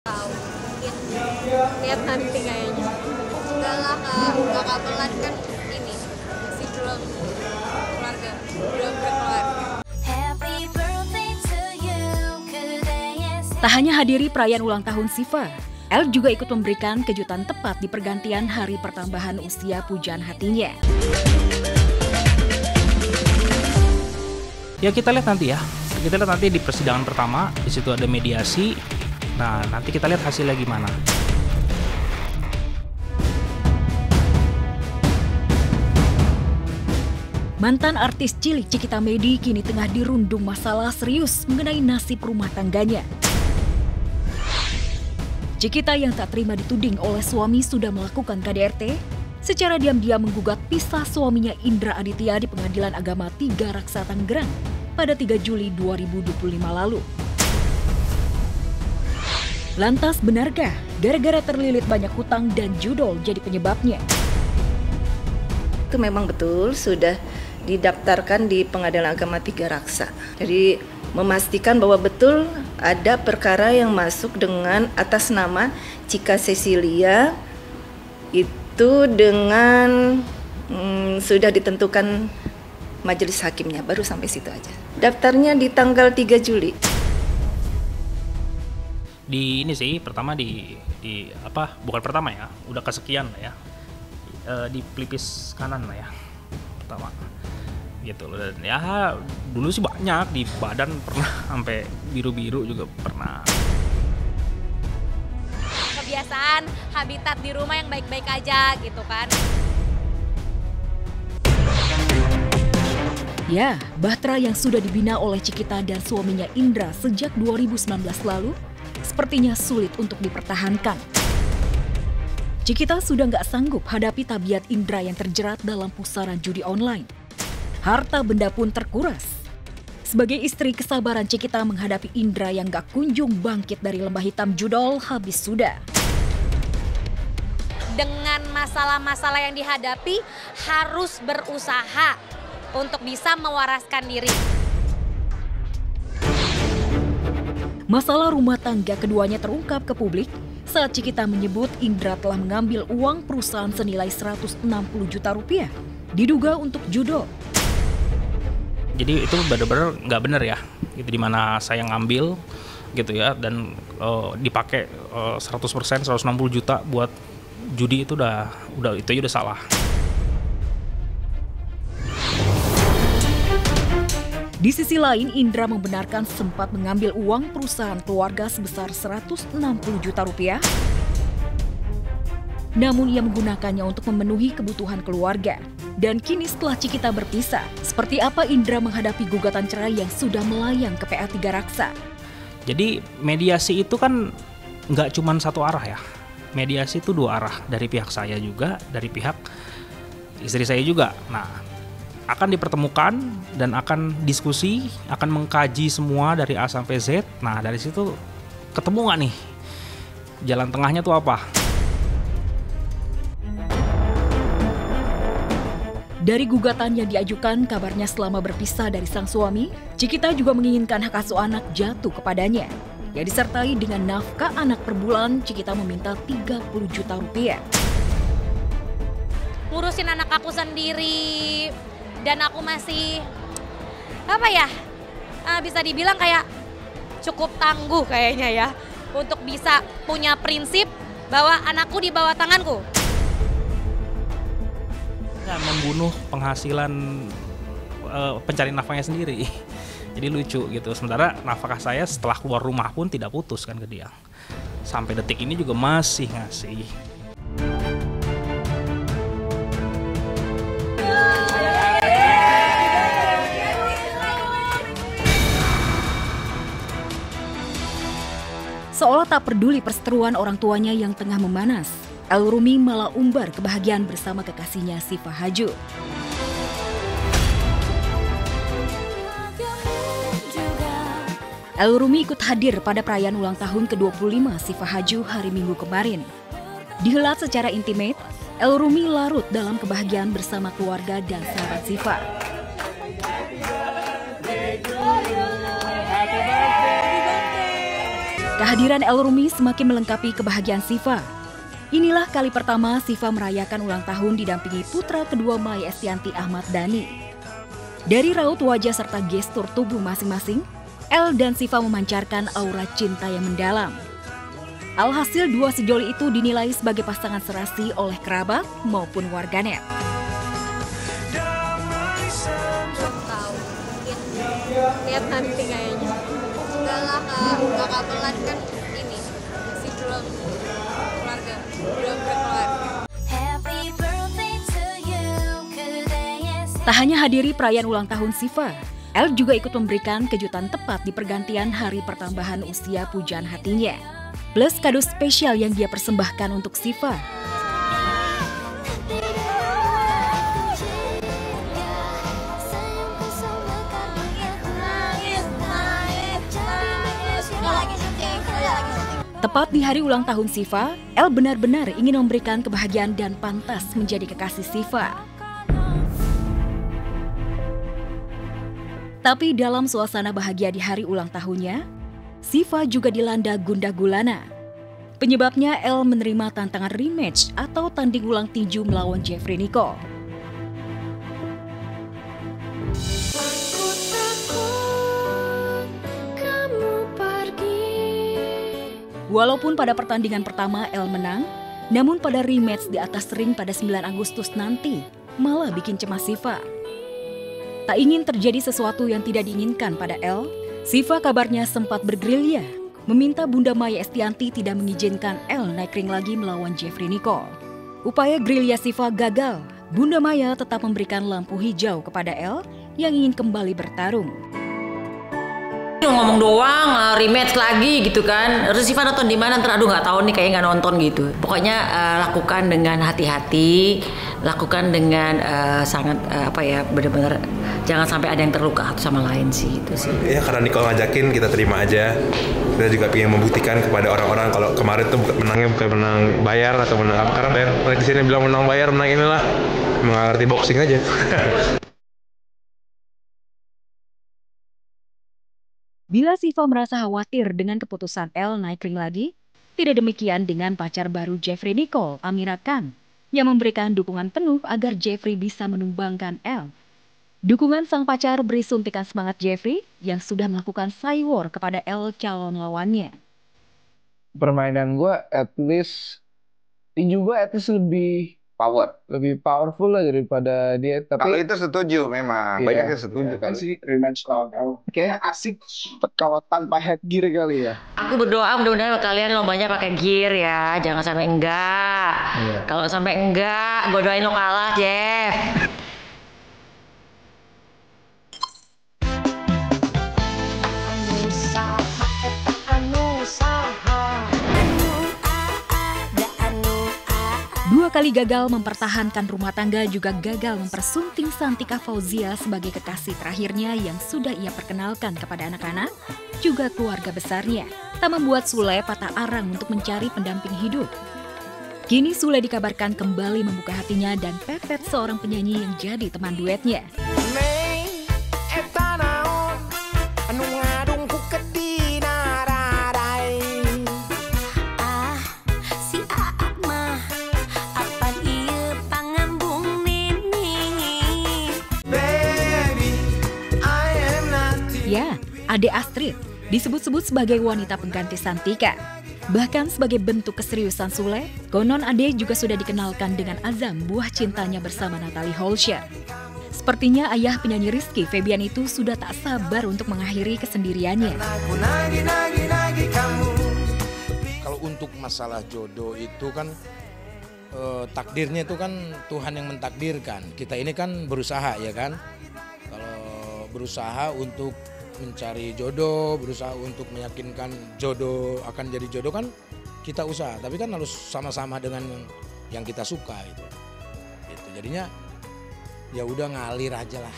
Tahu, mungkin lihat nanti kayaknya. Enggak lah kak, nggak kabelan kan ini masih belum keluarga, belum berkeluarga. Tak hanya hadiri perayaan ulang tahun Siva, Elle juga ikut memberikan kejutan tepat di pergantian hari pertambahan usia pujaan hatinya. Ya kita lihat nanti ya. Kita lihat nanti di persidangan pertama, di situ ada mediasi. Nah, nanti kita lihat hasilnya gimana. Mantan artis cilik Cikita Medi kini tengah dirundung masalah serius mengenai nasib rumah tangganya. Cikita yang tak terima dituding oleh suami sudah melakukan KDRT, secara diam-diam menggugat pisah suaminya Indra Aditya di Pengadilan Agama 3 Raksa Tangerang pada 3 Juli 2025 lalu. Lantas benarkah gara-gara terlilit banyak hutang dan judol jadi penyebabnya? Itu memang betul sudah didaftarkan di Pengadilan Agama 3 Raksa. Jadi memastikan bahwa betul ada perkara yang masuk dengan atas nama Cika Cecilia itu dengan sudah ditentukan majelis hakimnya, baru sampai situ aja. Daftarnya di tanggal 3 Juli. Di ini sih pertama di apa? Bukan pertama ya, udah kesekian lah ya. Di pelipis kanan lah ya. Pertama. Gitu loh. Dan ya dulu sih banyak di badan, pernah sampai biru-biru juga pernah. Kebiasaan habitat di rumah yang baik-baik aja gitu kan. Ya, bahtera yang sudah dibina oleh Cikita dan suaminya Indra sejak 2019 lalu sepertinya sulit untuk dipertahankan. Cikita sudah nggak sanggup hadapi tabiat Indra yang terjerat dalam pusaran judi online. Harta benda pun terkuras. Sebagai istri, kesabaran Cikita menghadapi Indra yang gak kunjung bangkit dari lembah hitam judol habis sudah. Dengan masalah-masalah yang dihadapi harus berusaha untuk bisa mewaraskan diri. Masalah rumah tangga keduanya terungkap ke publik saat Cikita menyebut Indra telah mengambil uang perusahaan senilai 160 juta rupiah, diduga untuk judol. Jadi itu benar-benar nggak benar ya, gitu, dimana saya ngambil gitu ya dan dipakai 100% 160 juta buat judi, itu udah itu aja udah salah. Di sisi lain, Indra membenarkan sempat mengambil uang perusahaan keluarga sebesar 160 juta rupiah. Namun ia menggunakannya untuk memenuhi kebutuhan keluarga. Dan kini setelah Cikita berpisah, seperti apa Indra menghadapi gugatan cerai yang sudah melayang ke PA 3 Raksa? Jadi mediasi itu kan nggak cuma satu arah ya. Mediasi itu dua arah, dari pihak saya juga, dari pihak istri saya juga. Nah, akan dipertemukan dan akan diskusi, akan mengkaji semua dari A sampai Z. Nah, dari situ ketemu nggak nih? Jalan tengahnya tuh apa? Dari gugatan yang diajukan, kabarnya selama berpisah dari sang suami, Cikita juga menginginkan hak asuh anak jatuh kepadanya. Yang disertai dengan nafkah anak per bulan, Cikita meminta 30 juta rupiah. Ngurusin anak aku sendiri dan aku masih bisa dibilang kayak cukup tangguh kayaknya ya untuk bisa punya prinsip bahwa anakku di bawah tanganku. Membunuh penghasilan pencari nafkahnya sendiri. Jadi lucu gitu. Sementara nafkah saya setelah keluar rumah pun tidak putus kan ke dia. Sampai detik ini juga masih ngasih. Seolah tak peduli perseteruan orang tuanya yang tengah memanas, Elle Rumi malah umbar kebahagiaan bersama kekasihnya Siva Haju. Elle Rumi ikut hadir pada perayaan ulang tahun ke-25 Siva Haju hari Minggu kemarin. Dihelat secara intimate, Elle Rumi larut dalam kebahagiaan bersama keluarga dan sahabat Siva. Kehadiran El Rumi semakin melengkapi kebahagiaan Siva. Inilah kali pertama Siva merayakan ulang tahun didampingi putra kedua Mai Estianti Ahmad Dhani. Dari raut wajah serta gestur tubuh masing-masing, El dan Siva memancarkan aura cinta yang mendalam. Alhasil dua sejoli itu dinilai sebagai pasangan serasi oleh kerabat maupun warganet. Tahu mungkin lihat nanti kayaknya. Enggak lah kak, kakak pelan kan ini masih belum keluarga, belum berkeluarga. Tak hanya hadiri perayaan ulang tahun Siva, El juga ikut memberikan kejutan tepat di pergantian hari pertambahan usia pujaan hatinya. Plus kado spesial yang dia persembahkan untuk Siva. Tepat di hari ulang tahun Siva, El benar-benar ingin memberikan kebahagiaan dan pantas menjadi kekasih Siva. Tapi dalam suasana bahagia di hari ulang tahunnya, Siva juga dilanda gundah gulana. Penyebabnya El menerima tantangan rematch atau tanding ulang tinju melawan Jeffrey Nicole. Walaupun pada pertandingan pertama El menang, namun pada rematch di atas ring pada 9 Agustus nanti malah bikin cemas Siva. Tak ingin terjadi sesuatu yang tidak diinginkan pada El, Siva kabarnya sempat bergerilya, meminta Bunda Mai Estianti tidak mengizinkan El naik ring lagi melawan Jeffrey Nicole. Upaya gerilya Siva gagal, Bunda Maya tetap memberikan lampu hijau kepada El yang ingin kembali bertarung. Ngomong doang, rematch lagi gitu kan. Terus Siva nonton di mana? Ntar aduh nggak tahu nih, kayaknya nggak nonton gitu. Pokoknya lakukan dengan hati-hati, lakukan dengan sangat benar-benar jangan sampai ada yang terluka satu sama lain sih itu sih. Ya karena Nicole ngajakin kita terima aja. Kita juga ingin membuktikan kepada orang-orang kalau kemarin tuh menangnya bukan menang bayar atau menang apa, karena bayar di sini bilang menang bayar, menang inilah mengerti boxing aja. Bila Siva merasa khawatir dengan keputusan El naik ring lagi, tidak demikian dengan pacar baru Jeffrey Nicole, Amira Khan, yang memberikan dukungan penuh agar Jeffrey bisa menumbangkan El. Dukungan sang pacar beri suntikan semangat Jeffrey yang sudah melakukan cywar kepada El calon lawannya. Permainan gue at least, tinju gue at least lebih powerful lah daripada dia. Tapi kalau itu setuju memang, banyak yang setuju kan sih. Rematch lawan El kayaknya asik kalau tanpa headgear kali ya. Aku berdoa mudah-mudahan kalian lombanya pakai gear ya, jangan sampai enggak. Kalau sampai enggak, gue doain lo kalah, Jeff. Dua kali gagal mempertahankan rumah tangga juga gagal mempersunting Santika Fauzia sebagai kekasih terakhirnya yang sudah ia perkenalkan kepada anak-anak, juga keluarga besarnya. Tak membuat Sule patah arang untuk mencari pendamping hidup. Kini Sule dikabarkan kembali membuka hatinya dan Pepet seorang penyanyi yang jadi teman duetnya. Ya, Ade Astrid disebut-sebut sebagai wanita pengganti Santika. Bahkan sebagai bentuk keseriusan Sule, konon Ade juga sudah dikenalkan dengan Azam, buah cintanya bersama Natalie Holscher. Sepertinya ayah penyanyi Rizky Febian itu sudah tak sabar untuk mengakhiri kesendiriannya. Kalau untuk masalah jodoh itu kan takdirnya itu kan Tuhan yang mentakdirkan. Kita ini kan berusaha ya kan. Kalau berusaha untuk mencari jodoh, berusaha untuk meyakinkan jodoh akan jadi jodoh kan kita usaha, tapi kan harus sama-sama dengan yang kita suka itu. Jadinya ya udah ngalir aja lah.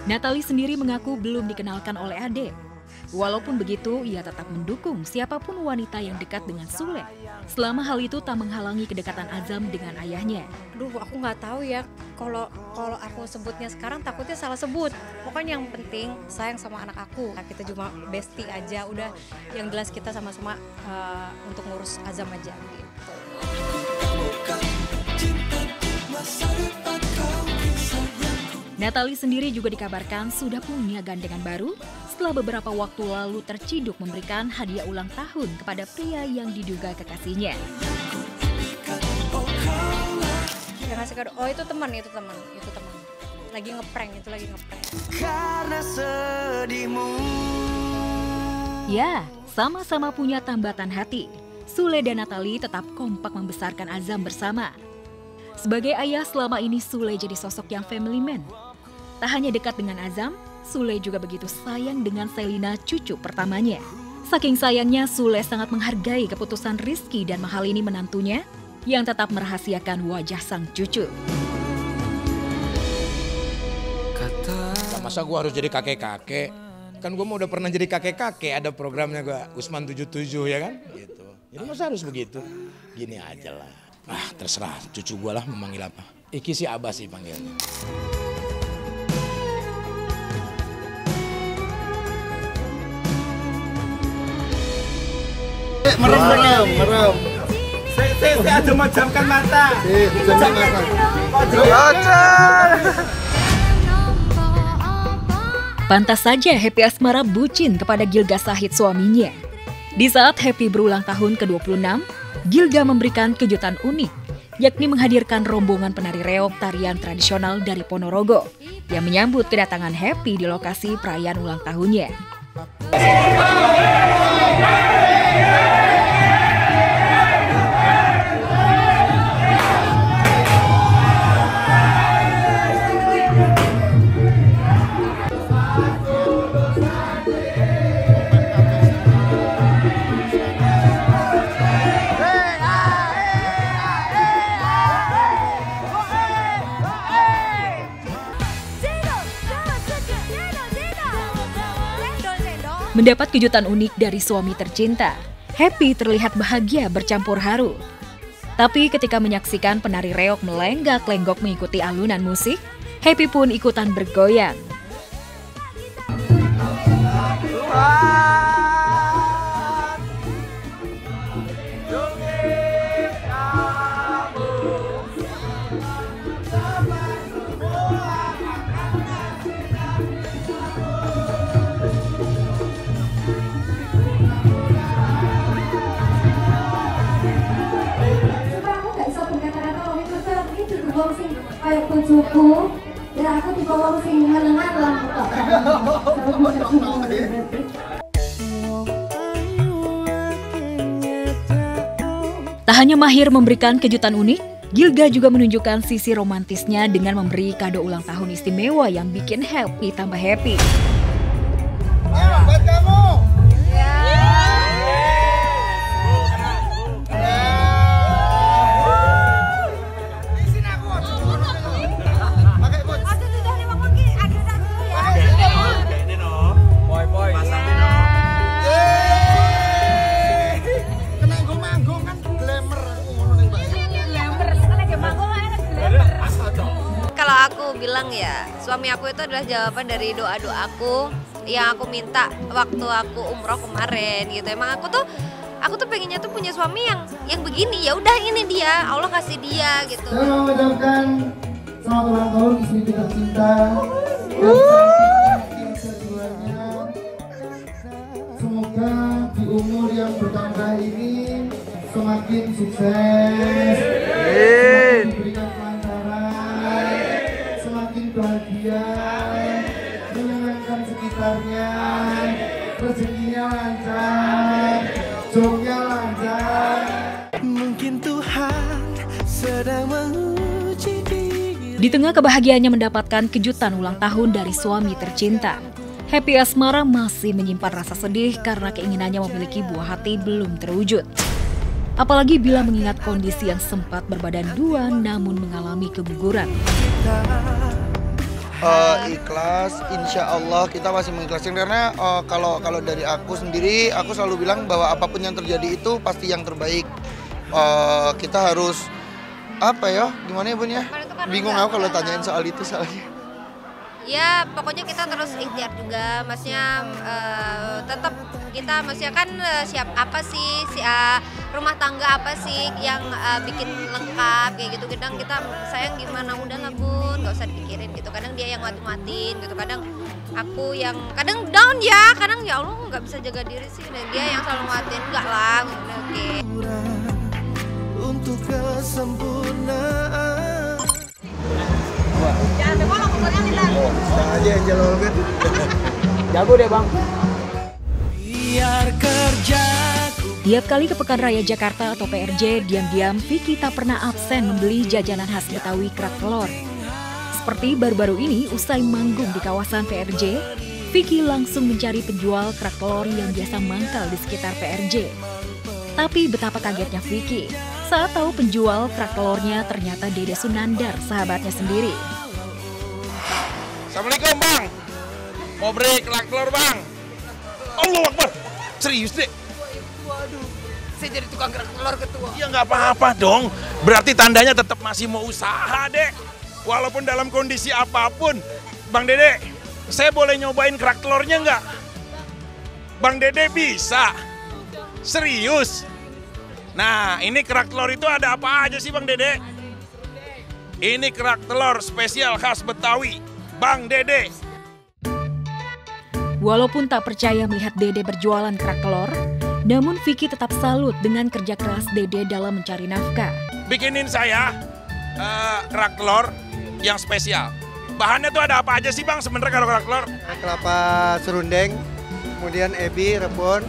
Natalie sendiri mengaku belum dikenalkan oleh Ade. Walaupun begitu, ia tetap mendukung siapapun wanita yang dekat dengan Sule. Selama hal itu tak menghalangi kedekatan Azam dengan ayahnya. Aduh, aku nggak tahu ya. Kalau aku sebutnya sekarang takutnya salah sebut. Pokoknya yang penting sayang sama anak aku. Kita cuma bestie aja. Udah, yang jelas kita sama-sama untuk ngurus Azam aja gitu. Natalie sendiri juga dikabarkan sudah punya gandengan baru setelah beberapa waktu lalu terciduk memberikan hadiah ulang tahun kepada pria yang diduga kekasihnya. Yang ngasih kado, oh itu teman. Lagi ngeprank. Karena sedihmu. Ya, sama-sama punya tambatan hati. Sule dan Natalie tetap kompak membesarkan Azam bersama. Sebagai ayah selama ini Sule jadi sosok yang family man. Tak hanya dekat dengan Azam, Sule juga begitu sayang dengan Selina, cucu pertamanya. Saking sayangnya, Sule sangat menghargai keputusan Rizky dan Mahalini menantunya yang tetap merahasiakan wajah sang cucu. Nah, masa gue harus jadi kakek-kakek? Kan gue mau udah pernah jadi kakek-kakek, ada programnya gue, Usman 77 ya kan? Gitu. Jadi masa harus begitu? Gini aja lah. Terserah cucu gue lah memanggil apa. Iki si Abah sih panggilnya. Merem. Saya ada memejamkan mata. Pantas saja Happy Asmara bucin kepada Gilga Shahid suaminya. Di saat Happy berulang tahun ke-26, Gilga memberikan kejutan unik, yakni menghadirkan rombongan penari reog tarian tradisional dari Ponorogo yang menyambut kedatangan Happy di lokasi perayaan ulang tahunnya. Mendapat kejutan unik dari suami tercinta, Happy terlihat bahagia bercampur haru. Tapi ketika menyaksikan penari reog melenggak-lenggok mengikuti alunan musik, Happy pun ikutan bergoyang. Kayak bojoku, ya aku di bawah sing menengan lah. Tak hanya mahir memberikan kejutan unik, Gilga juga menunjukkan sisi romantisnya dengan memberi kado ulang tahun istimewa yang bikin Happy tambah happy. Buat kamu. Kalau aku bilang ya, suami aku itu adalah jawaban dari doa-doaku yang aku minta waktu aku umroh kemarin gitu. Emang aku tuh pengennya tuh punya suami yang begini, ya udah ini dia, Allah kasih dia gitu. Saya mau mengucapkan selamat ulang tahun istri tercinta. Semoga di umur yang bertambah ini semakin sukses, semakin diberikan kelancaran, semakin bahagia, menyenangkan sekitarnya, rezekinya lancar, jobnya lancar. Mungkin Tuhan sedang menguji diri. Di tengah kebahagiaannya mendapatkan kejutan ulang tahun dari suami tercinta, Happy Asmara masih menyimpan rasa sedih karena keinginannya memiliki buah hati belum terwujud. Apalagi bila mengingat kondisi yang sempat berbadan dua namun mengalami keguguran. Ikhlas, insya Allah kita masih mengikhlaskan karena kalau dari aku sendiri, aku selalu bilang bahwa apapun yang terjadi itu pasti yang terbaik. Kita harus apa ya, gimana ya Bun ya? Bingung aku kalau tanyain soal itu soalnya. Ya pokoknya kita terus ikhtiar juga, maksudnya tetap kita maksudnya kan apa sih rumah tangga apa sih yang bikin lengkap kayak gitu. Kadang kita sayang gimana udah lah Bun, nggak usah dipikirin gitu. Kadang dia yang mati-matiin gitu, kadang aku yang kadang down ya, kadang ya Allah nggak bisa jaga diri sih, dan dia yang selalu matiin enggak lah, oke. Untuk kesempurnaan. Jangan lupa lo kotornya nih lah. Aja Angel Olga. Jago deh bang. Biar kerja. Tiap kali ke Pekan Raya Jakarta atau PRJ, diam-diam Vicky tak pernah absen membeli jajanan khas Betawi kerak telur. Seperti baru-baru ini, usai manggung di kawasan PRJ, Vicky langsung mencari penjual kerak telur yang biasa mangkal di sekitar PRJ. Tapi betapa kagetnya Vicky saat tahu penjual kerak telurnya ternyata Dede Sunandar, sahabatnya sendiri. Assalamualaikum bang, mau beli kerak telur bang. Allah Akbar, serius deh. Waduh, saya jadi tukang kerak telur ketua. Ya nggak apa-apa dong, berarti tandanya tetap masih mau usaha dek. Walaupun dalam kondisi apapun. Bang Dede, saya boleh nyobain kerak telurnya nggak? Bang Dede bisa? Serius? Nah, ini kerak telur itu ada apa aja sih Bang Dede? Ini kerak telur spesial khas Betawi, Bang Dede. Walaupun tak percaya melihat Dede berjualan kerak telur, namun Vicky tetap salut dengan kerja keras Dede dalam mencari nafkah. Bikinin saya kerak telur yang spesial. Bahannya tuh ada apa aja sih Bang sebenarnya kalau kerak telur? Kelapa serundeng, kemudian ebi, rebon,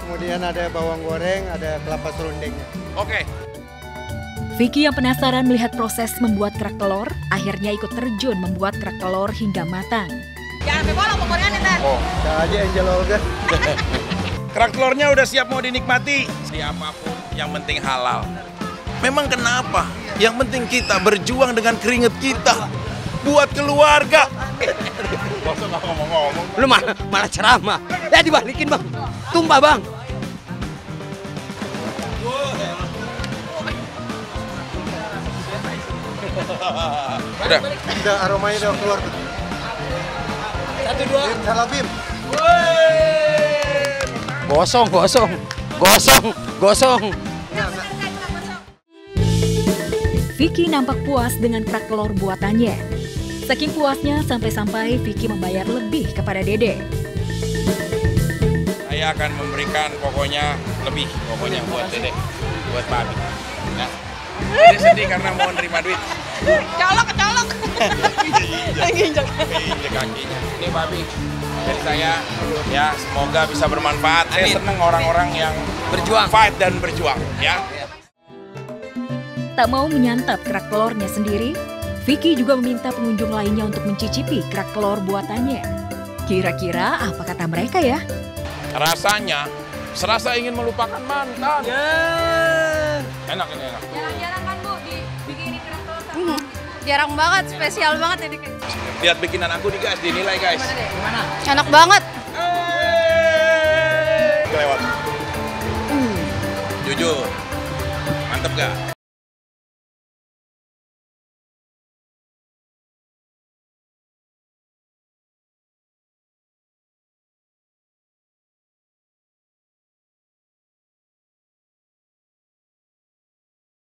kemudian ada bawang goreng, ada kelapa serundengnya. Oke. Vicky yang penasaran melihat proses membuat kerak telur, akhirnya ikut terjun membuat kerak telur hingga matang. Jangan bolong pokoknya nih Tan. Oh, aja Angel Olga. Kerak telurnya udah siap mau dinikmati. Siapapun, yang penting halal. Memang kenapa? Yang penting kita berjuang dengan keringat kita buat keluarga. Masa nggak ngomong-ngomong? Lu malah ceramah. Ya dibalikin bang, tumpah bang. Udah aromanya udah keluar tuh. 1, 2. Salabim. Gosong. Vicky nampak puas dengan kerak telur buatannya. Saking puasnya sampai-sampai Vicky membayar lebih kepada Dede. Saya akan memberikan pokoknya lebih buat Dede, buat Pak Abi. Ya. Dede sedih karena mau nerima duit. Colok. Injek kakinya. Ini Pak Abi, dari saya ya semoga bisa bermanfaat. Amin. Saya senang orang-orang yang berjuang, fight dan berjuang ya. Tak mau menyantap kerak telurnya sendiri, Vicky juga meminta pengunjung lainnya untuk mencicipi kerak telur buatannya. Kira-kira apa kata mereka ya? Rasanya serasa ingin melupakan mantan. Enak ini enak. Jarang-jarang kan Bu dibikinin kerak telur. Jarang banget, spesial banget ini. Lihat bikinan aku nih guys, dinilai guys. Gimana? Enak banget. Kelewat. Jujur, mantep gak?